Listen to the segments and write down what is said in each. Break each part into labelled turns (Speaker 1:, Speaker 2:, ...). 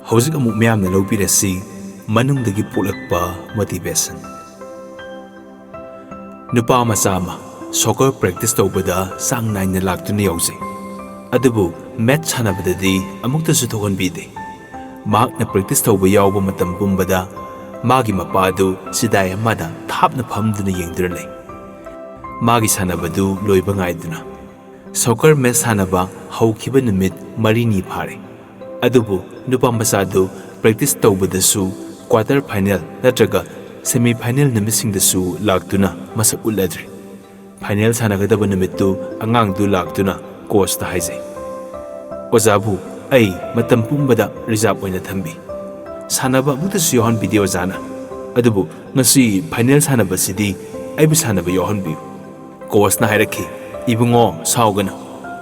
Speaker 1: Hojik amuk miyamna lawbirasi manungdagi pulakpa motivation. Nupa macha ama soccer practice tawbada sang naina laktuna yawjai. Adubu match sanabadadi amuktasu thokanbide. Mahakna practice tawba yawba matam pumbada magi mapadu sidai amada thapna phamduna yengduna lay. Magi sanabadu loiba ngaiduna. Soccer match sanaba hawkiba numit marini phare. Adubu nupa machadu practice tawbadasu quarter final natraga semi final numisingdasu laktuna masak uladre. Final sanagadaba numittu angangdu laktuna coach ta haijai. Ojabu ai matam pumbada reserve oina thambi. Sanaba amuktasu yohan video jana. Adubu ngasi final sanaba sidi aibu sanaba yohan biu. Coach na hairaki ibungo saugana.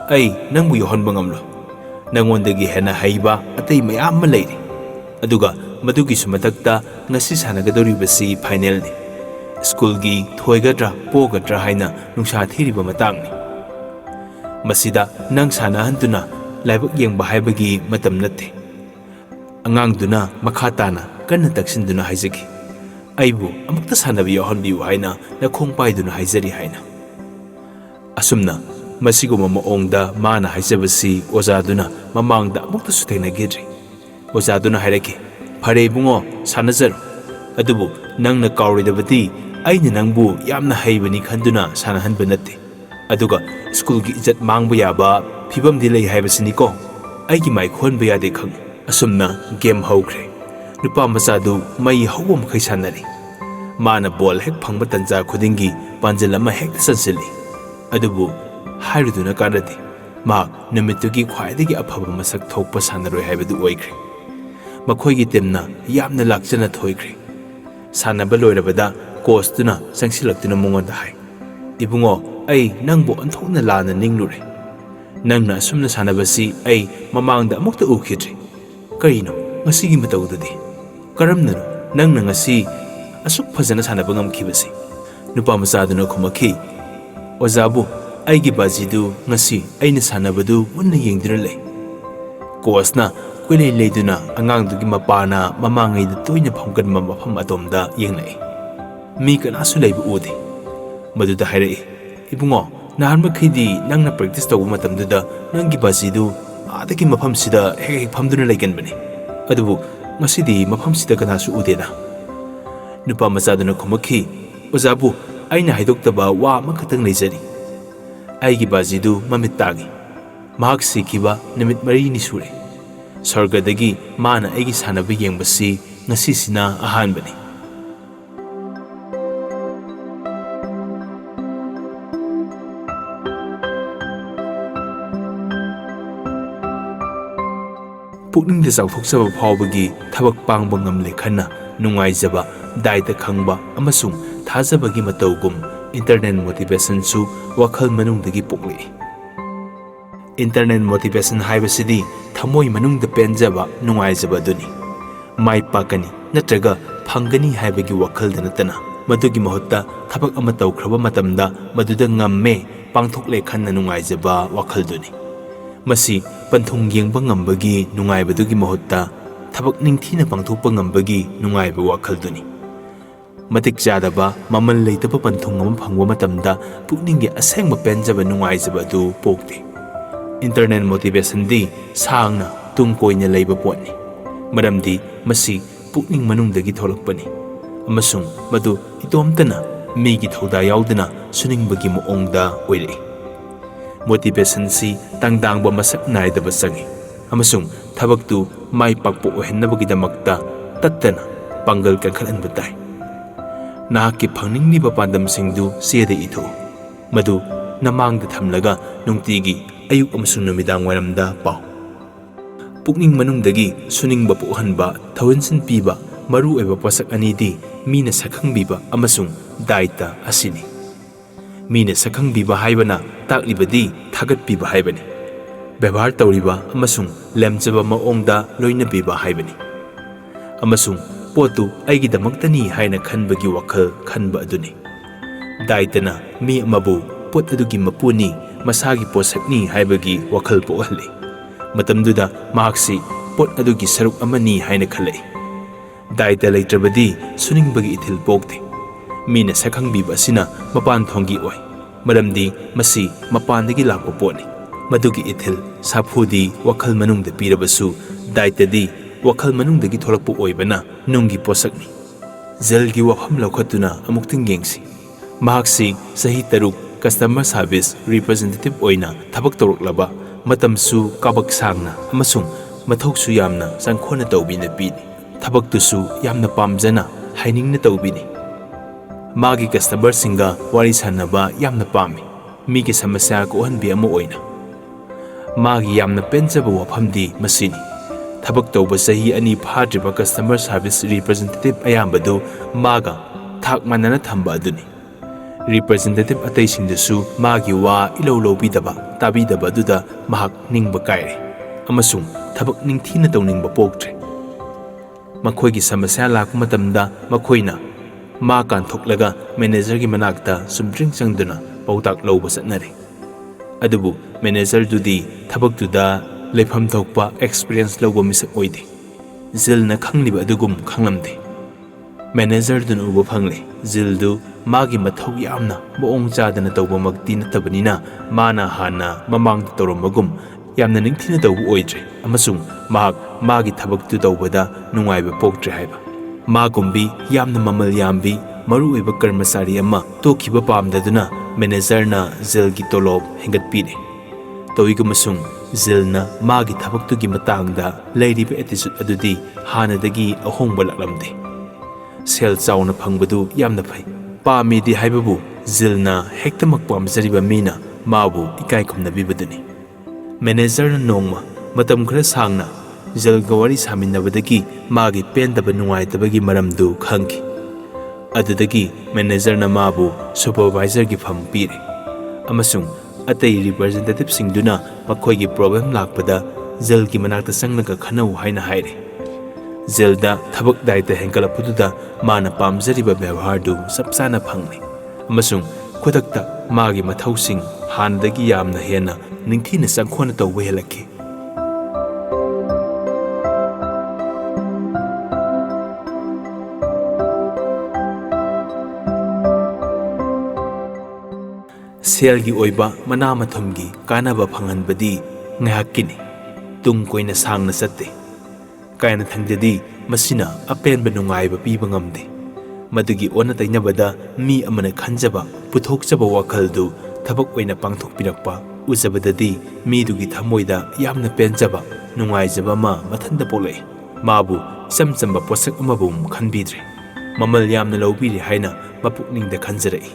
Speaker 1: Ai nangbu yohan bangamlo. Nangondagi hena haiba atay mayam ma leiri. Aduga madugi sumatakta ngasi sanagadoribasi final ni. School gi thoigadra pogadra haina nungsa thiriba matangni. Masida nang sanahantuna laibak yengba haibagi matam natte. Angangduna makhatana kanna taksinduna haijagi. Aibu amukta sanabi yohanbiu haina nakhong paiduna haijari haina. Asumna masiguma maongda mana haijabasi ozaduna mamangda amukta suthainagidri. Ozaduna hairaki phare bungo sanazaru. Adubu nangna kauridabati aina nangbu yamna haibani khanduna sanahanba natte. Aduga school gi ijat mangba yaba phibam di lei haibasini ko. Aigi mai khonba yade khang. Asumna game hawkre. Nupa machadu mai hawba makhai sanari. Mana ball hek phangba tanja khudingi panjal ama hek sansili. Adubu hairuduna kanati ma numitugi khwaidagi afaba masak thokpa sanaroi haibadu oikre. Makhoigi temna yamna lakchana thoikre. Sanaba loirabada coach tuna sangsilaktuna mongonda hai. Ibungo ai nangbo anthokna lana ninglure. Nangna asumna sanabasi ai mamangda amukta ukhidri. Karino ngasigi matawdadi. Karamnano nangna ngasi asuk phajana sanaba ngamkhibasi. Nupa machaduna khumaki. Ojabu aigi bajidu ngasi aina sanabadu munna yengduna lei. Coach na kwelei leiduna angangdugi mapana mamangaida toina phamganma mafam atomda yengnai. Mi kanasu leibu ude. Maduda hairai. Ibungo nahanma khidi nangna practice tawba matamduda nangi bajidu adagi mafam sida hek phamduna leiganbani. Adubu ngasidi mafam sida kanasu udena. Nupa machaduna khumaki. Ojabu aina haidoktaba wa makhatang leijari. Aigi bajidu mamit tagi. Mahak sikiba namit marini sure. Sargadagi mana aigi sanaba yengbasi ngasisina ahanbani. Pukningda chauthokjaba phawbagi thabak pangba ngamle khanna nungaijaba daita khangba amasung thajabagi matawgum internet motivation su wakhal manungdagi pokle. Internet motivation haibasidi thamoi manungda penjaba nungaijaba duni. Mai Pakkani natraga phangani haibagi wakhal danatana madugi mahutta thabak ama tawkhraba matamda maduda ngamme pangthokle khanna nungaijaba wakhal duni. Masi panthung yengba ngambagi nungaibadugi mahutta thabak ningthina pangthokpa ngambagi nungaiba wakhal duni. Matik jadaba mamal leitaba panthung ama phangwa matamda pukninggi asengba penjaba nungaijaba du pokte. Internet motivation di sangna tungkoina leiba potni. Maramdi masi pukning manungdagi tholakpani. Amasung madu itomtana migi thauda yaudana suningbagi moongda oirei. Motivation si tangdangba masak naidaba changi. Amasung thabaktu mai pakpo ohennabagidamakta tattana pangal kankhalanba tai. Nahakki phangningniba pandamsingdu siada itho. Madu namangda thamlaga nungtigi ayuk amasung numidang waramda pau. Pukning manungdagi suningba pohanba thawansin piba maru oiba pasak anidi mina sakhangbiba amasung daita asini. Mina sakhangbiba haibana taklibadi thagatpiba haibani. Bebhar tawriba amasung lemjaba maongda loinabiba haibani. Amasung potu aigidamaktani haina khanbagi wakhal khanba aduni. Daitana mi amabu pot adugi mapuni masagi posakni haibagi wakhal pohalli. Matamduda mahaksi ꯄꯣꯠ ꯑꯗꯨꯒꯤ ꯁꯔꯨꯛ ꯑꯃꯅꯤ ꯍꯥꯏꯅ ꯈꯜꯂꯛꯏ꯫ ꯗꯥꯏꯇ ꯂꯩꯇ꯭ꯔꯕꯗꯤ ꯁꯨꯅꯤꯡꯕꯒꯤ ꯏꯊꯤꯜ ꯄꯣꯛꯇꯦ꯫ ꯃꯤꯅ ꯁꯛꯈꯪꯕꯤꯕ ꯑꯁꯤꯅ ꯃꯄꯥꯟꯊꯣꯡꯒꯤ ꯑꯣꯏ, ꯃꯔꯝꯗꯤ ꯃꯁꯤ ꯃꯄꯥꯟꯗꯒꯤ ꯂꯥꯛꯄ ꯄꯣꯠꯅꯤ꯫ ꯃꯗꯨꯒꯤ ꯏꯊꯤꯜ ꯁꯥꯐꯨꯗꯤ ꯋꯥꯈꯜ ꯃꯅꯨꯡꯗ ꯄꯤꯔꯕꯁꯨ ꯗꯥꯏꯇꯗꯤ ꯋꯥꯈꯜ ꯃꯅꯨꯡꯗꯒꯤ ꯊꯣꯛꯂꯛꯄ ꯑꯣꯏꯕꯅ ꯅꯨꯡꯒꯤ ꯄꯣꯠꯁꯛꯅꯤ꯫ ꯖꯤꯜꯒꯤ ꯋꯥꯐꯝ ꯂꯧꯈꯠꯇꯨꯅ ꯑꯃꯨꯛꯇꯪ ꯌꯦꯡꯁꯤ꯫ ꯃꯍꯥꯛꯁꯤ ꯆꯍꯤ 3 ꯀꯁꯇꯃꯔ ꯁꯥꯔꯚꯤꯁ ꯔꯤꯄ꯭ꯔꯖꯦꯟꯇꯦꯇꯤꯚ ꯑꯣꯏꯅ ꯊꯕꯛ ꯇꯧꯔꯛꯂꯕ, ꯃꯇꯝꯁꯨ ꯀꯥꯕꯛ ꯁꯥꯡꯅ ꯑꯃꯁꯨꯡ ꯃꯊꯧꯁꯨ ꯌꯥꯝꯅ ꯆꯪꯈꯣꯟꯅ ꯇꯧꯕꯤ ꯅꯨꯄꯤꯅꯤ꯫ ꯊꯕꯛꯇꯨꯁꯨ ꯌꯥꯝꯅ ꯄꯥꯝꯖꯅ ꯍꯩꯅꯤꯡꯅ ꯇꯧꯕꯤꯅꯤ꯫ ꯃꯥꯒꯤ ꯀꯁꯇꯃꯔꯁꯤꯡꯒ ꯋꯥꯔꯤ ꯁꯥꯟꯅꯕ ꯌꯥꯝꯅ ꯄꯥꯝꯃꯤ, ꯃꯤꯒꯤ ꯁꯃꯁ꯭ꯌꯥ ꯀꯣꯛꯍꯟꯕꯤ ꯑꯃ ꯑꯣꯏꯅ꯫ ꯃꯥꯒꯤ ꯌꯥꯝꯅ ꯄꯦꯟꯖꯕ ꯋꯥꯐꯝꯗꯤ ꯃꯁꯤꯅꯤ: ꯊꯕꯛ ꯇꯧꯕ ꯆꯍꯤ 2 ꯐꯥꯗ꯭ꯔꯤꯕ ꯀꯁꯇꯃꯔ ꯁꯥꯔꯚꯤꯁ ꯔꯤꯄ꯭ꯔꯖꯦꯟꯇꯦꯇꯤꯚ ꯑꯌꯥꯝꯕꯗꯨ ꯃꯥꯒ ꯊꯥꯛ ꯃꯥꯟꯅꯅ ꯊꯝꯕ ꯑꯗꯨꯅꯤ꯫ ꯔꯤꯄ꯭ꯔꯖꯦꯟꯇꯦꯇꯤꯚ ꯑꯇꯩꯁꯤꯡꯗꯁꯨ ꯃꯥꯒꯤ ꯋꯥ ꯏꯂꯧ ꯂꯧꯕꯤꯗꯕ, ꯇꯥꯕꯤꯗꯕ ꯑꯗꯨꯗ ꯃꯍꯥꯛ ꯅꯤꯡꯕ ꯀꯥꯏꯔꯦ ꯑꯃꯁꯨꯡ ꯊꯕꯛ ꯅꯤꯡꯊꯤꯅ ꯇꯧꯅꯤꯡꯕ ꯄꯣꯛꯇ꯭ꯔꯦ꯫ ꯃꯈꯣꯏꯒꯤ ꯁꯃꯁ꯭ꯌꯥ ꯂꯥꯛꯄ ꯃꯇꯝꯗ ꯃꯈꯣꯏꯅ ꯃꯥ ꯀꯥꯟꯊꯣꯛꯂꯒ ꯃꯦꯅꯦꯖꯔꯒꯤ ꯃꯅꯥꯛꯇ ꯆꯨꯝꯗ꯭ꯔꯤꯡ ꯆꯪꯗꯨꯅ ꯄꯥꯎꯇꯥꯛ ꯂꯧꯕ ꯆꯠꯅꯔꯦ꯫ ꯑꯗꯨꯕꯨ ꯃꯦꯅꯦꯖꯔꯗꯨꯗꯤ ꯊꯕꯛꯇꯨꯗ ꯂꯩꯐꯝ ꯊꯣꯛꯄ ꯑꯦꯛꯁꯄꯤꯔꯤꯌꯦꯟꯁ ꯂꯧꯕ ꯃꯤꯁꯛ ꯑꯣꯏꯗꯦ꯫ ꯖꯤꯜꯅ ꯈꯪꯂꯤꯕ ꯑꯗꯨꯒꯨꯝ ꯈꯪꯂꯝꯗꯦ꯫ ꯃꯦꯅꯦꯖꯔꯗꯨꯅ ꯎꯕ ꯐꯪꯂꯦ ꯖꯤꯜꯗꯨ ꯃꯥꯒꯤ ꯃꯊꯧ ꯌꯥꯝꯅ ꯃꯑꯣꯡ ꯆꯥꯗꯅ ꯇꯧꯕꯃꯛꯇꯤ ꯅꯠꯇꯕꯅꯤꯅ ꯃꯥꯅ ꯍꯥꯟꯅ ꯃꯃꯥꯡꯗ ꯇꯧꯔꯝꯕꯒꯨꯝ ꯌꯥꯝꯅ ꯅꯤꯡꯊꯤꯅ ꯇꯧꯕ ꯑꯣꯏꯗ꯭ꯔꯦ ꯑꯃꯁꯨꯡ ꯃꯍꯥꯛ ꯃꯥꯒꯤ ꯊꯕꯛꯇꯨ ꯇꯧꯕꯗ ꯅꯨꯡꯉꯥꯏꯕ ꯄꯣꯛꯇ꯭ꯔꯦ ꯍꯥꯏꯕ꯫ ꯃꯥꯒꯨꯝꯕꯤ ꯌꯥꯝꯅ ꯃꯃꯜ ꯌꯥꯝꯕꯤ ꯃꯔꯨꯑꯣꯏꯕ ꯀꯔꯃꯆꯥꯔꯤ ꯑꯃ ꯇꯣꯛꯈꯤꯕ ꯄꯥꯝꯗꯗꯨꯅ ꯃꯦꯅꯦꯖꯔꯅ ꯖꯤꯜꯒꯤ ꯇꯣꯂꯣꯞ ꯍꯦꯟꯒꯠꯄꯤꯔꯦ꯫ ꯇꯧꯏꯒꯨꯝꯕꯁꯨꯡ ꯖꯤꯜꯅ ꯃꯥꯒꯤ ꯊꯕꯛꯇꯨꯒꯤ ꯃꯇꯥꯡꯗ ꯂꯩꯔꯤꯕ ꯑꯦꯇꯤꯆꯨꯗ ꯑꯗꯨꯗꯤ ꯍꯥꯟꯅꯗꯒꯤ ꯑꯍꯣꯡꯕ ꯂꯥꯛꯂꯝꯗꯦ꯫ ꯁꯦꯜ ꯆꯥꯎꯅ ꯐꯪꯕꯗꯨ ꯌꯥꯝꯅ ꯐꯩ, ꯄꯥꯝꯃꯤꯗꯤ ꯍꯥꯏꯕꯕꯨ ꯖꯤꯜꯅ ꯍꯦꯛꯇꯃꯛ ꯄꯥꯝꯖꯔꯤꯕ ꯃꯤꯅ ꯃꯥꯕꯨ ꯏꯀꯥꯏ ꯈꯨꯝꯅꯕꯤꯕꯗꯨꯅꯤ꯫ ꯃꯦꯅꯦꯖꯔꯅ ꯅꯣꯡꯃ ꯃꯇꯝ ꯈꯔ ꯁꯥꯡꯅ ꯖꯤꯜꯒ ꯋꯥꯔꯤ ꯁꯥꯃꯤꯟꯅꯕꯗꯒꯤ ꯃꯥꯒꯤ ꯄꯦꯟꯗꯕ ꯅꯨꯡꯉꯥꯏꯇꯕꯒꯤ ꯃꯔꯝꯗꯨ ꯈꯪꯈꯤ꯫ ꯑꯗꯨꯗꯒꯤ ꯃꯦꯅꯦꯖꯔꯅ ꯃꯥꯕꯨ ꯁꯨꯄꯔꯚꯥꯏꯖꯔꯒꯤ ꯐꯝ ꯄꯤꯔꯦ ꯑꯃꯁꯨꯡ ꯑꯇꯩ ꯔꯤꯄ꯭ꯔꯖꯦꯟꯇꯦꯇꯤꯚꯁꯤꯡꯗꯨꯅ ꯃꯈꯣꯏꯒꯤ ꯄ꯭ꯔꯣꯕ꯭ꯂꯦꯝ ꯂꯥꯛꯄꯗ ꯖꯤꯜꯒꯤ ꯃꯅꯥꯛꯇ ꯆꯪꯂꯒ ꯈꯟꯅꯧ ꯍꯥꯏꯅ ꯍꯥꯏꯔꯦ꯫ ꯖꯤꯜꯗ ꯊꯕꯛ ꯗꯥꯏꯇ ꯍꯦꯟꯒꯠꯂꯛꯄꯗꯨꯗ ꯃꯥꯅ ꯄꯥꯝꯖꯔꯤꯕ ꯕꯦꯕꯥꯔꯗꯨ ꯆꯞ ꯆꯥꯅ ꯐꯪꯂꯦ ꯑꯃꯁꯨꯡ ꯈꯨꯗꯛꯇ ꯃꯥꯒꯤ ꯃꯊꯧꯁꯤꯡ ꯍꯥꯟꯅꯗꯒꯤ ꯌꯥꯝꯅ ꯍꯦꯟꯅ ꯅꯤꯡꯊꯤꯅ ꯆꯪꯈꯣꯟꯅ ꯇꯧꯕ ꯍꯦꯜꯂꯛꯈꯤ꯫ ꯁꯦꯜꯒꯤ ꯑꯣꯏꯕ ꯃꯅꯥ ꯃꯊꯨꯝꯒꯤ ꯀꯥꯟꯅꯕ ꯐꯪꯍꯟꯕꯗꯤ ꯉꯥꯏꯍꯥꯛꯀꯤꯅꯤ, ꯇꯨꯡ ꯀꯣꯏꯅ ꯁꯥꯡꯅ ꯆꯠꯇꯦ꯫ ꯀꯥꯏꯅꯊꯪꯗꯗꯤ ꯃꯁꯤꯅ ꯑꯄꯦꯟꯕ ꯅꯨꯡꯉꯥꯏꯕ ꯄꯤꯕ ꯉꯝꯗꯦ꯫ ꯃꯗꯨꯒꯤ ꯑꯣꯟꯅ ꯇꯩꯅꯕꯗ ꯃꯤ ꯑꯃꯅ ꯈꯟꯖꯕ, ꯄꯨꯊꯣꯛꯆꯕ ꯋꯥꯈꯜꯗꯨ ꯊꯕꯛ ꯑꯣꯏꯅ ꯄꯥꯡꯊꯣꯛꯄꯤꯔꯛꯄ ꯎꯖꯕꯗꯗꯤ ꯃꯤꯗꯨꯒꯤ ꯊꯃꯣꯏꯗ ꯌꯥꯝꯅ ꯄꯦꯟꯖꯕ, ꯅꯨꯡꯉꯥꯏꯖꯕ ꯑꯃ ꯃꯊꯟꯇ ꯄꯣꯛꯂꯛꯏ꯫ ꯃꯥꯕꯨ ꯏꯆꯝ ꯆꯝꯕ ꯄꯣꯠꯁꯛ ꯑꯃꯕꯨ ꯈꯟꯕꯤꯗ꯭ꯔꯦ, ꯃꯃꯜ ꯌꯥꯝꯅ ꯂꯧꯕꯤꯔꯦ ꯍꯥꯏꯅ ꯃꯄꯨꯛꯅꯤꯡꯗ ꯈꯟꯖꯔꯛꯏ꯫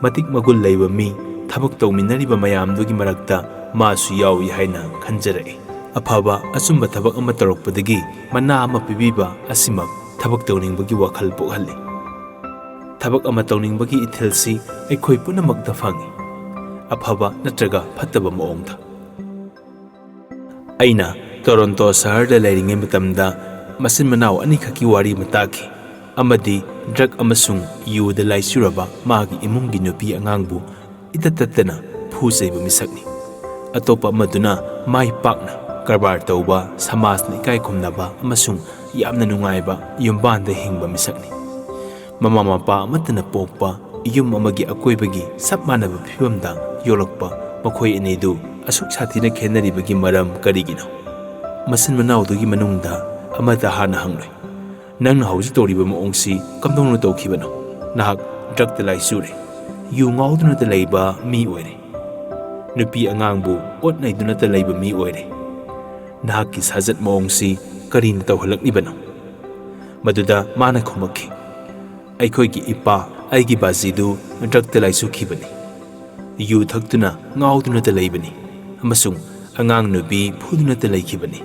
Speaker 1: ꯃꯇꯤꯛ ꯃꯒꯨꯟ ꯂꯩꯕ ꯃꯤ, ꯊꯕꯛ ꯇꯧꯃꯤꯟꯅꯔꯤꯕ ꯃꯌꯥꯝꯗꯨꯒꯤ ꯃꯔꯛꯇ ꯃꯥꯁꯨ ꯌꯥꯎꯏ ꯍꯥꯏꯅ ꯈꯟꯖꯔꯛꯏ꯫ ꯑꯐꯕ ꯑꯆꯨꯝꯕ ꯊꯕꯛ ꯑꯃ ꯇꯧꯔꯛꯄꯗꯒꯤ ꯃꯅꯥ ꯑꯃ ꯄꯤꯕꯤꯕ ꯑꯁꯤꯃꯛ ꯊꯕꯛ ꯇꯧꯅꯤꯡꯕꯒꯤ ꯋꯥꯈꯜ ꯄꯣꯛꯍꯜꯂꯤ꯫ ꯊꯕꯛ ꯑꯃ ꯇꯧꯅꯤꯡꯕꯒꯤ ꯏꯊꯤꯜꯁꯤ ꯑꯩꯈꯣꯏ ꯄꯨꯝꯅꯃꯛꯇ ꯐꯪꯏ, ꯑꯐꯕ ꯅꯠꯇ꯭ꯔꯒ ꯐꯠꯇꯕ ꯃꯑꯣꯡꯗ꯫ ꯑꯩꯅ ꯇꯣꯔꯣꯟꯇꯣ ꯁꯍꯔꯗ ꯂꯩꯔꯤꯉꯩ ꯃꯇꯝꯗ ꯃꯆꯤꯟ ꯃꯅꯥꯎ ꯑꯅꯤꯈꯛꯀꯤ ꯋꯥꯔꯤ ꯑꯃ ꯇꯥꯈꯤ꯫ ꯑꯃꯗꯤ ꯗ꯭ꯔꯒ ꯑꯃꯁꯨꯡ ꯌꯨꯗ ꯂꯥꯏꯆꯨꯔꯕ ꯃꯥꯒꯤ ꯏꯃꯨꯡꯒꯤ ꯅꯨꯄꯤ ꯑꯉꯥꯡꯕꯨ ꯏꯇꯠ ꯇꯠꯇꯅ ꯐꯨ ꯆꯩꯕ ꯃꯤꯁꯛꯅꯤ꯫ ꯑꯇꯣꯞꯄ ꯑꯃꯗꯨꯅ ꯃꯥꯏ ꯄꯥꯛꯅ ꯀꯔꯕꯥꯔ ꯇꯧꯕ, ꯁꯃꯥꯖꯅ ꯏꯀꯥꯏ ꯈꯨꯝꯅꯕ ꯑꯃꯁꯨꯡ ꯌꯥꯝꯅ ꯅꯨꯡꯉꯥꯏꯕ ꯌꯨꯝꯕꯥꯟꯗ ꯍꯤꯡꯕ ꯃꯤꯁꯛꯅꯤ꯫ ꯃꯃꯥ ꯃꯄꯥ ꯑꯃꯠꯇꯅ ꯄꯣꯛꯄ, ꯌꯨꯝ ꯑꯃꯒꯤ ꯑꯀꯣꯏꯕꯒꯤ ꯆꯞ ꯃꯥꯟꯅꯕ ꯐꯤꯚꯝꯗ ꯌꯣꯛꯂꯛꯄ ꯃꯈꯣꯏ ꯑꯅꯤꯗꯨ ꯑꯁꯨꯛ ꯁꯥꯊꯤꯅ ꯈꯦꯟꯅꯔꯤꯕꯒꯤ ꯃꯔꯝ ꯀꯔꯤꯒꯤꯅꯣ? ꯃꯆꯤꯟ ꯃꯅꯥꯎꯗꯨꯒꯤ ꯃꯅꯨꯡꯗ ꯑꯃꯗ ꯍꯥꯟꯅ ꯍꯪꯂꯣꯏ, ꯅꯪꯅ ꯍꯧꯖꯤꯛ ꯇꯧꯔꯤꯕ ꯃꯑꯣꯡꯁꯤ ꯀꯝꯗꯧꯅ ꯇꯧꯈꯤꯕꯅꯣ? ꯅꯍꯥꯛ ꯗ꯭ꯔꯒꯇ ꯂꯥꯏꯆꯨꯔꯦ, ꯌꯨ ꯉꯥꯎꯗꯨꯅꯇ ꯂꯩꯕ ꯃꯤ ꯑꯣꯏꯔꯦ, ꯅꯨꯄꯤ ꯑꯉꯥꯡꯕꯨ ꯑꯣꯠ ꯅꯩꯗꯨꯅꯇ ꯂꯩꯕ ꯃꯤ ꯑꯣꯏꯔꯦ꯫ ꯅꯍꯥꯛꯀꯤ ꯁꯥꯖꯠ ꯃꯑꯣꯡꯁꯤ ꯀꯔꯤꯅ ꯇꯧꯍꯜꯂꯛꯂꯤꯕꯅꯣ? ꯃꯗꯨꯗ ꯃꯥꯅ ꯈꯨꯝꯃꯛꯈꯤ, ꯑꯩꯈꯣꯏꯒꯤ ꯏꯄꯥ, ꯑꯩꯒꯤ ꯕꯥꯖꯤꯗꯨ ꯗ꯭ꯔꯒꯇ ꯂꯥꯏꯆꯨꯈꯤꯕꯅꯤ, ꯌꯨ ꯊꯛꯇꯨꯅ ꯉꯥꯎꯗꯨꯅꯇ ꯂꯩꯕꯅꯤ ꯑꯃꯁꯨꯡ ꯑꯉꯥꯡ ꯅꯨꯄꯤ ꯐꯨꯗꯨꯅꯇ ꯂꯩꯈꯤꯕꯅꯤ꯫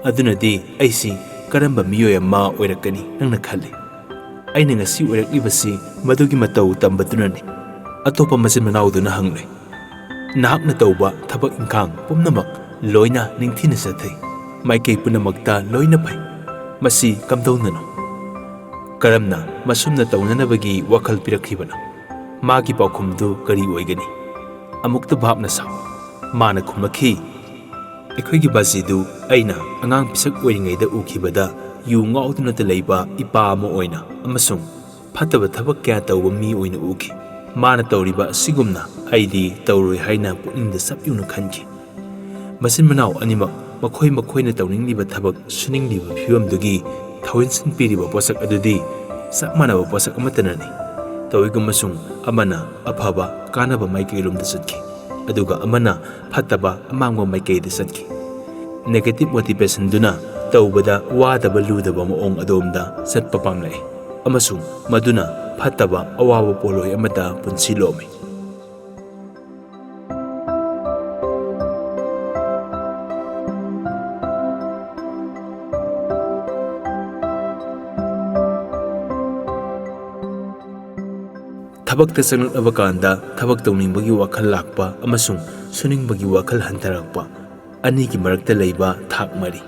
Speaker 1: ꯑꯗꯨꯅꯗꯤ ꯑꯩꯁꯤ ꯀꯔꯝꯕ ꯃꯤꯑꯣꯏ ꯑꯃ ꯑꯣꯏꯔꯛꯀꯅꯤ ꯅꯪꯅ ꯈꯜꯂꯤ? ꯑꯩꯅ ꯉꯁꯤ ꯑꯣꯏꯔꯛꯂꯤꯕꯁꯤ ꯃꯗꯨꯒꯤ ꯃꯇꯧ ꯇꯝꯕꯗꯨꯅꯅꯤ꯫ ꯑꯇꯣꯞꯄ ꯃꯆꯤꯟ ꯃꯅꯥꯎꯗꯨꯅ ꯍꯪꯂꯣꯏ, ꯅꯍꯥꯛꯅ ꯇꯧꯕ ꯊꯕꯛ ꯏꯪꯈꯥꯡ ꯄꯨꯝꯅꯃꯛ ꯂꯣꯏꯅ ꯅꯤꯡꯊꯤꯅ ꯆꯠꯊꯩ, ꯃꯥꯏꯀꯩ ꯄꯨꯝꯅꯃꯛꯇ ꯂꯣꯏꯅ ꯐꯩ, ꯃꯁꯤ ꯀꯝꯗꯧꯅꯅꯣ? ꯀꯔꯝꯅ ꯃꯁꯨꯝꯅ ꯇꯧꯅꯅꯕꯒꯤ ꯋꯥꯈꯜ ꯄꯤꯔꯛꯈꯤꯕꯅꯣ? ꯃꯥꯒꯤ ꯄꯥꯎꯈꯨꯝꯗꯨ ꯀꯔꯤ ꯑꯣꯏꯒꯅꯤ? ꯑꯃꯨꯛꯇ ꯚꯥꯞꯅ ꯁꯥꯎ꯫ ꯃꯥꯅ ꯈꯨꯝꯂꯛꯈꯤ, ꯑꯩꯈꯣꯏꯒꯤ ꯕꯥꯖꯤꯗꯨ ꯑꯩꯅ ꯑꯉꯥꯡ ꯄꯤꯁꯛ ꯑꯣꯏꯔꯤꯉꯩꯗ ꯎꯈꯤꯕꯗ ꯌꯨ ꯉꯥꯎꯗꯨꯅꯇ ꯂꯩꯕ ꯏꯄꯥ ꯑꯃ ꯑꯣꯏꯅ ꯑꯃꯁꯨꯡ ꯐꯠꯇꯕ ꯊꯕꯛ ꯀꯌꯥ ꯇꯧꯕ ꯃꯤ ꯑꯣꯏꯅ ꯎꯈꯤ꯫ ꯃꯥꯅ ꯇꯧꯔꯤꯕ ꯑꯁꯤꯒꯨꯝꯅ ꯑꯩꯗꯤ ꯇꯧꯔꯣꯏ ꯍꯥꯏꯅ ꯄꯨꯛꯅꯤꯡꯗ ꯆꯞ ꯌꯨꯡꯅ ꯈꯟꯈꯤ꯫ ꯃꯆꯤꯟ ꯃꯅꯥꯎ ꯑꯅꯤꯃꯛ ꯃꯈꯣꯏꯅ ꯇꯧꯅꯤꯡꯂꯤꯕ ꯊꯕꯛ ꯁꯨꯅꯤꯡꯂꯤꯕ ꯐꯤꯚꯝꯗꯨꯒꯤ ꯊꯧꯑꯣꯏꯟꯁꯤꯟ ꯄꯤꯔꯤꯕ ꯄꯣꯠꯁꯛ ꯑꯗꯨꯗꯤ ꯆꯞ ꯃꯥꯟꯅꯕ ꯄꯣꯠꯁꯛ ꯑꯃꯠꯇꯅꯅꯤ꯫ ꯇꯧꯏꯒꯨꯝꯕꯁꯨꯡ ꯑꯃꯅ ꯑꯐꯕ ꯀꯥꯟꯅꯕ ꯃꯥꯏꯀꯩꯔꯣꯝꯗ ꯆꯠꯈꯤ, ꯑꯗꯨꯒ ꯑꯃꯅ ꯐꯠꯇꯕ ꯑꯃꯥꯡꯕ ꯃꯥꯏꯀꯩꯗ ꯆꯠꯈꯤ꯫ ꯅꯦꯒꯦꯇꯤꯚ ꯃꯣꯇꯤꯚꯦꯁꯟꯗꯨꯅ ꯇꯧꯕꯗ ꯋꯥꯗꯕ ꯂꯨꯗꯕ ꯃꯑꯣꯡ ꯑꯗꯣꯝꯗ ꯆꯠꯄ ꯄꯥꯝꯂꯛꯏ, ꯑꯃꯁꯨꯡ ꯃꯗꯨꯅ ꯐꯠꯇꯕ ꯑꯋꯥꯕ ꯄꯣꯠꯂꯣꯏ ꯑꯃꯗ ꯄꯨꯟꯁꯤ ꯂꯣꯝꯃꯤ꯫ ꯊꯕꯛꯇ ꯆꯪꯂꯛꯂꯕ ꯀꯥꯟꯗ ꯊꯕꯛ ꯇꯧꯅꯤꯡꯕꯒꯤ ꯋꯥꯈꯜ ꯂꯥꯛꯄ ꯑꯃꯁꯨꯡ ꯁꯨꯅꯤꯡꯕꯒꯤ ꯋꯥꯈꯜ ꯍꯟꯊꯔꯛꯄ ꯑꯅꯤꯒꯤ ꯃꯔꯛꯇ ꯂꯩꯕ ꯊꯥꯛ ꯃꯔꯤ꯫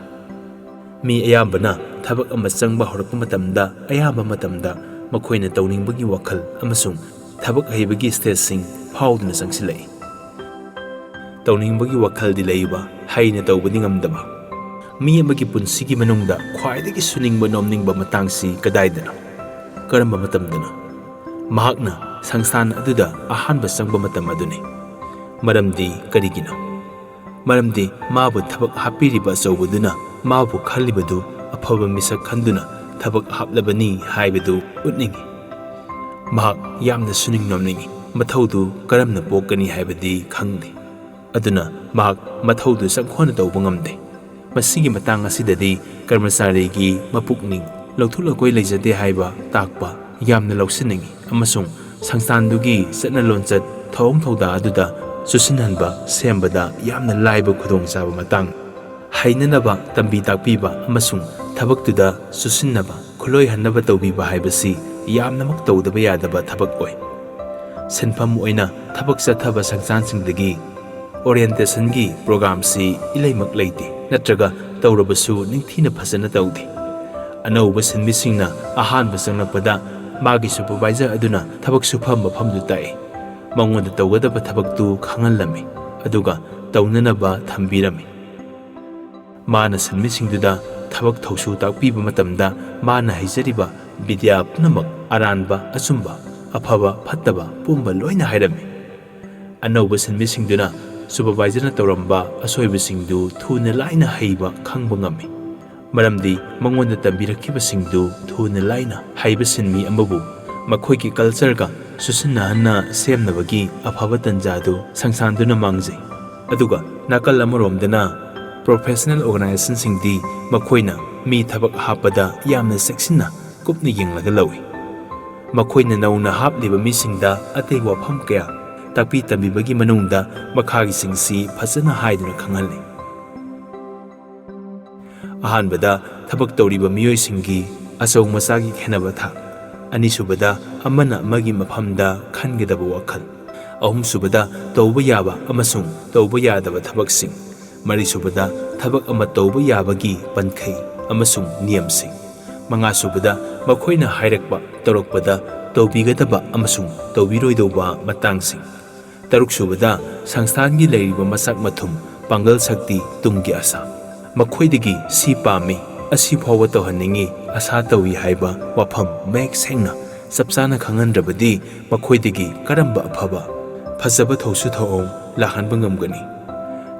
Speaker 1: ꯃꯤ ꯑꯌꯥꯝꯕꯅ ꯊꯕꯛ ꯑꯃ ꯆꯪꯕ ꯍꯧꯔꯛꯄ ꯃꯇꯝꯗ ꯑꯌꯥꯝꯕ ꯃꯇꯝꯗ ꯃꯈꯣꯏꯅ ꯇꯧꯅꯤꯡꯕꯒꯤ ꯋꯥꯈꯜ ꯑꯃꯁꯨꯡ ꯊꯕꯛ ꯍꯩꯕꯒꯤ ꯁ꯭ꯇꯦꯖꯁꯤꯡ ꯐꯥꯎꯗꯨꯅ ꯆꯪꯁꯤꯜꯂꯛꯏ꯫ ꯇꯧꯅꯤꯡꯕꯒꯤ ꯋꯥꯈꯜꯗꯤ ꯂꯩꯕ, ꯍꯩꯅ ꯇꯧꯕꯗꯤ ꯉꯝꯗꯕ꯫ ꯃꯤ ꯑꯃꯒꯤ ꯄꯨꯟꯁꯤꯒꯤ ꯃꯅꯨꯡꯗ ꯈ꯭ꯋꯥꯏꯗꯒꯤ ꯁꯨꯅꯤꯡꯕ ꯅꯣꯝꯅꯤꯡꯕ ꯃꯇꯥꯡꯁꯤ ꯀꯗꯥꯏꯗꯅꯣ? ꯀꯔꯝꯕ ꯃꯇꯝꯗꯅꯣ? ꯃꯍꯥꯛꯅ ꯁꯪꯁꯊꯥꯟ ꯑꯗꯨꯗ ꯑꯍꯥꯟꯕ ꯆꯪꯕ ꯃꯇꯝ ꯑꯗꯨꯅꯤ꯫ ꯃꯔꯝꯗꯤ ꯀꯔꯤꯒꯤꯅꯣ? ꯃꯔꯝꯗꯤ ꯃꯥꯕꯨ ꯊꯕꯛ ꯍꯥꯞꯄꯤꯔꯤꯕ ꯑꯆꯧꯕꯗꯨꯅ ꯃꯥꯕꯨ ꯈꯜꯂꯤꯕꯗꯨ ꯑꯐꯕ ꯃꯤꯁꯛ ꯈꯟꯗꯨꯅ ꯊꯕꯛ ꯍꯥꯞꯂꯕꯅꯤ ꯍꯥꯏꯕꯗꯨ ꯎꯠꯅꯤꯡꯏ꯫ ꯃꯍꯥꯛ ꯌꯥꯝꯅ ꯁꯨꯅꯤꯡ ꯅꯣꯝꯅꯤꯡꯏ, ꯃꯊꯧꯗꯨ ꯀꯔꯝꯅ ꯄꯣꯛꯀꯅꯤ ꯍꯥꯏꯕꯗꯤ ꯈꯪꯗꯦ, ꯑꯗꯨꯅ ꯃꯍꯥꯛ ꯃꯊꯧꯗꯨ ꯆꯪꯈꯣꯟꯅ ꯇꯧꯕ ꯉꯝꯗꯦ꯫ ꯃꯁꯤꯒꯤ ꯃꯇꯥꯡ ꯑꯁꯤꯗꯗꯤ ꯀꯔꯃꯆꯥꯔꯤꯒꯤ ꯃꯄꯨꯛꯅꯤꯡ ꯂꯧꯊꯣꯛꯂꯒꯣꯏ ꯂꯩꯖꯗꯦ ꯍꯥꯏꯕ ꯇꯥꯛꯄ ꯌꯥꯝꯅ ꯂꯧꯁꯤꯟꯅꯤꯡꯏ, ꯑꯃꯁꯨꯡ ꯁꯪꯁꯊꯥꯟꯗꯨꯒꯤ ꯆꯠꯅ ꯂꯣꯟꯆꯠ ꯊꯧꯑꯣꯡ ꯊꯧꯗꯥ ꯑꯗꯨꯗ ꯆꯨꯁꯤꯟꯍꯟꯕ ꯁꯦꯝꯕꯗ ꯌꯥꯝꯅ ꯂꯥꯏꯕ ꯈꯨꯗꯣꯡꯆꯥꯕ ꯃꯇꯥꯡ꯫ ꯍꯩꯅꯅꯕ ꯇꯝꯕꯤ ꯇꯥꯛꯄꯤꯕ ꯑꯃꯁꯨꯡ ꯊꯕꯛꯇꯨꯗ ꯆꯨꯁꯤꯟꯅꯕ ꯈꯨꯠꯂꯣꯏꯍꯟꯅꯕ ꯇꯧꯕꯤꯕ ꯍꯥꯏꯕꯁꯤ ꯌꯥꯝꯅꯃꯛ ꯇꯧꯗꯕ ꯌꯥꯗꯕ ꯊꯕꯛ ꯑꯣꯏ꯫ ꯁꯤꯟꯐꯝ ꯑꯣꯏꯅ ꯊꯕꯛ ꯆꯠꯊꯕ ꯁꯪꯁꯊꯥꯟꯁꯤꯡꯗꯒꯤ ꯑꯣꯔꯤꯌꯦꯟꯇꯦꯁꯟꯒꯤ ꯄ꯭ꯔꯣꯒ꯭ꯔꯥꯝꯁꯤ ꯏꯂꯩꯃꯛ ꯂꯩꯇꯦ, ꯅꯠꯇ꯭ꯔꯒ ꯇꯧꯔꯕꯁꯨ ꯅꯤꯡꯊꯤꯅ ꯐꯖꯅ ꯇꯧꯗꯦ꯫ ꯑꯅꯧꯕ ꯁꯤꯟꯃꯤꯁꯤꯡꯅ ꯑꯍꯥꯟꯕ ꯆꯪꯂꯛꯄꯗ ꯃꯥꯒꯤ ꯁꯨꯄꯔꯚꯥꯏꯖꯔ ꯑꯗꯨꯅ ꯊꯕꯛ ꯁꯨꯐꯝ ꯃꯐꯝꯗꯨ ꯇꯥꯛꯏ, ꯃꯉꯣꯟꯗ ꯇꯧꯒꯗꯕ ꯊꯕꯛꯇꯨ ꯈꯪꯍꯜꯂꯝꯃꯤ, ꯑꯗꯨꯒ ꯇꯧꯅꯅꯕ ꯊꯝꯕꯤꯔꯝꯃꯤ꯫ ꯃꯥꯅ ꯁꯤꯟꯃꯤꯁꯤꯡꯗꯨꯗ ꯊꯕꯛ ꯊꯧꯁꯨ ꯇꯥꯛꯄꯤꯕ ꯃꯇꯝꯗ ꯃꯥꯅ ꯍꯩꯖꯔꯤꯕ ꯕꯤꯗ꯭ꯌꯥ ꯄꯨꯝꯅꯃꯛ ꯑꯔꯥꯟꯕ, ꯑꯆꯨꯝꯕ, ꯑꯐꯕ, ꯐꯠꯇꯕ ꯄꯨꯝꯕ ꯂꯣꯏꯅ ꯍꯥꯏꯔꯝꯃꯤ꯫ ꯑꯅꯧꯕ ꯁꯤꯟꯃꯤꯁꯤꯡꯗꯨꯅ ꯁꯨꯄꯔꯚꯥꯏꯖꯔꯅ ꯇꯧꯔꯝꯕ ꯑꯁꯣꯏꯕꯁꯤꯡꯗꯨ ꯊꯨꯅ ꯂꯥꯏꯅ ꯍꯩꯕ ꯈꯪꯕ ꯉꯝꯃꯤ, ꯃꯔꯝꯗꯤ ꯃꯉꯣꯟꯗ ꯇꯝꯕꯤꯔꯛꯈꯤꯕꯁꯤꯡꯗꯨ ꯊꯨꯅ ꯂꯥꯏꯅ ꯍꯩꯕ ꯁꯤꯟꯃꯤ ꯑꯃꯕꯨ ꯃꯈꯣꯏꯒꯤ ꯀꯜꯆꯔꯒ ꯆꯨꯁꯤꯟꯅꯍꯟꯅ ꯁꯦꯝꯅꯕꯒꯤ ꯑꯐꯕ ꯇꯟꯖꯥꯗꯨ ꯁꯪꯁꯊꯥꯟꯗꯨꯅ ꯃꯥꯡꯖꯩ꯫ ꯑꯗꯨꯒ ꯅꯥꯀꯜ ꯑꯃꯔꯣꯝꯗꯅ ꯄ꯭ꯔꯣꯐꯦꯁꯅꯦꯜ ꯑꯣꯔꯒꯅꯥꯏꯖꯦꯁꯟꯁꯤꯡꯗꯤ ꯃꯈꯣꯏꯅ ꯃꯤ ꯊꯕꯛ ꯍꯥꯞꯄꯗ ꯌꯥꯝꯅ ꯆꯦꯛꯁꯤꯟꯅ ꯀꯨꯞꯅ ꯌꯦꯡꯂꯒ ꯂꯧꯏ꯫ ꯃꯈꯣꯏꯅ ꯅꯧꯅ ꯍꯥꯞꯂꯤꯕ ꯃꯤꯁꯤꯡꯗ ꯑꯇꯩ ꯋꯥꯐꯝ ꯀꯌꯥ ꯇꯥꯛꯄꯤ ꯇꯝꯕꯤꯕꯒꯤ ꯃꯅꯨꯡꯗ ꯃꯈꯥꯒꯤꯁꯤꯡꯁꯤ ꯐꯖꯅ ꯍꯥꯏꯗꯨꯅ ꯈꯪꯍꯜꯂꯤ꯫ ꯑꯍꯥꯟꯕꯗ ꯊꯕꯛ ꯇꯧꯔꯤꯕ ꯃꯤꯑꯣꯏꯁꯤꯡꯒꯤ ꯑꯆꯧ ꯃꯆꯥꯒꯤ ꯈꯦꯟꯅꯕ ꯊꯥꯛ꯫ ꯑꯅꯤꯁꯨꯕꯗ ꯑꯃꯅ ꯑꯃꯒꯤ ꯃꯐꯝꯗ ꯈꯟꯒꯗꯕ ꯋꯥꯈꯜ꯫ ꯑꯍꯨꯝꯁꯨꯕꯗ ꯇꯧꯕ ꯌꯥꯕ ꯑꯃꯁꯨꯡ ꯇꯧꯕ ꯌꯥꯗꯕ ꯊꯕꯛꯁꯤꯡ꯫ ꯃꯔꯤꯁꯨꯕꯗ ꯊꯕꯛ ꯑꯃ ꯇꯧꯕ ꯌꯥꯕꯒꯤ ꯄꯟꯈꯩ ꯑꯃꯁꯨꯡ ꯅꯤꯌꯝꯁꯤꯡ꯫ ꯃꯉꯥꯁꯨꯕꯗ ꯃꯈꯣꯏꯅ ꯍꯥꯏꯔꯛꯄ ꯇꯧꯔꯛꯄꯗ ꯇꯧꯕꯤꯒꯗꯕ ꯑꯃꯁꯨꯡ ꯇꯧꯕꯤꯔꯣꯏꯗꯧꯕ ꯃꯇꯥꯡꯁꯤꯡ꯫ ꯇꯔꯨꯛꯁꯨꯕꯗ ꯁꯪꯁꯊꯥꯟꯒꯤ ꯂꯩꯔꯤꯕ ꯃꯁꯛ ꯃꯊꯨꯝ, ꯄꯥꯡꯒꯜ ꯁꯛꯇꯤ, ꯇꯨꯡꯒꯤ ꯑꯁꯥ꯫ ꯃꯈꯣꯏꯗꯒꯤ ꯁꯤ ꯄꯥꯝꯃꯤ, ꯑꯁꯤ ꯐꯥꯎꯕ ꯇꯧꯍꯟꯅꯤꯡꯏ, ꯑꯁꯥ ꯇꯧꯏ ꯍꯥꯏꯕ ꯋꯥꯐꯝ ꯃꯌꯦꯛ ꯁꯦꯡꯅ ꯆꯞ ꯆꯥꯅ ꯈꯪꯍꯟꯗ꯭ꯔꯕꯗꯤ ꯃꯈꯣꯏꯗꯒꯤ ꯀꯔꯝꯕ ꯑꯐꯕ, ꯐꯖꯕ ꯊꯧꯁꯨ ꯊꯧꯑꯣꯡ ꯂꯥꯛꯍꯟꯕ ꯉꯝꯒꯅꯤ?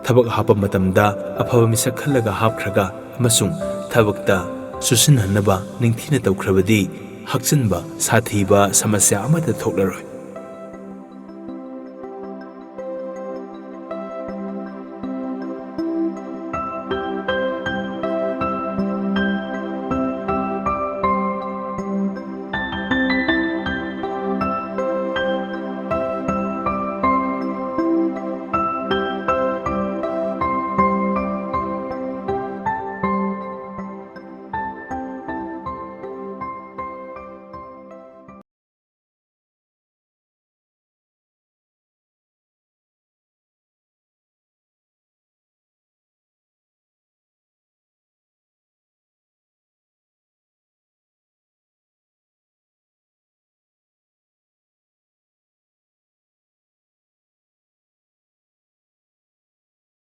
Speaker 1: ꯊꯕꯛ ꯍꯥꯞꯄ ꯃꯇꯝꯗ ꯑꯐꯕ ꯃꯤꯁꯛ ꯈꯜꯂꯒ ꯍꯥꯞꯈ꯭ꯔꯒ ꯑꯃꯁꯨꯡ ꯊꯕꯛꯇ ꯆꯨꯁꯤꯟꯍꯟꯅꯕ ꯅꯤꯡꯊꯤꯅ ꯇꯧꯈ꯭ꯔꯕꯗꯤ ꯍꯛꯆꯤꯟꯕ, ꯁꯥꯊꯤꯕ ꯁꯃꯁ꯭ꯌꯥ ꯑꯃꯠꯇ ꯊꯣꯛꯂꯔꯣꯏ꯫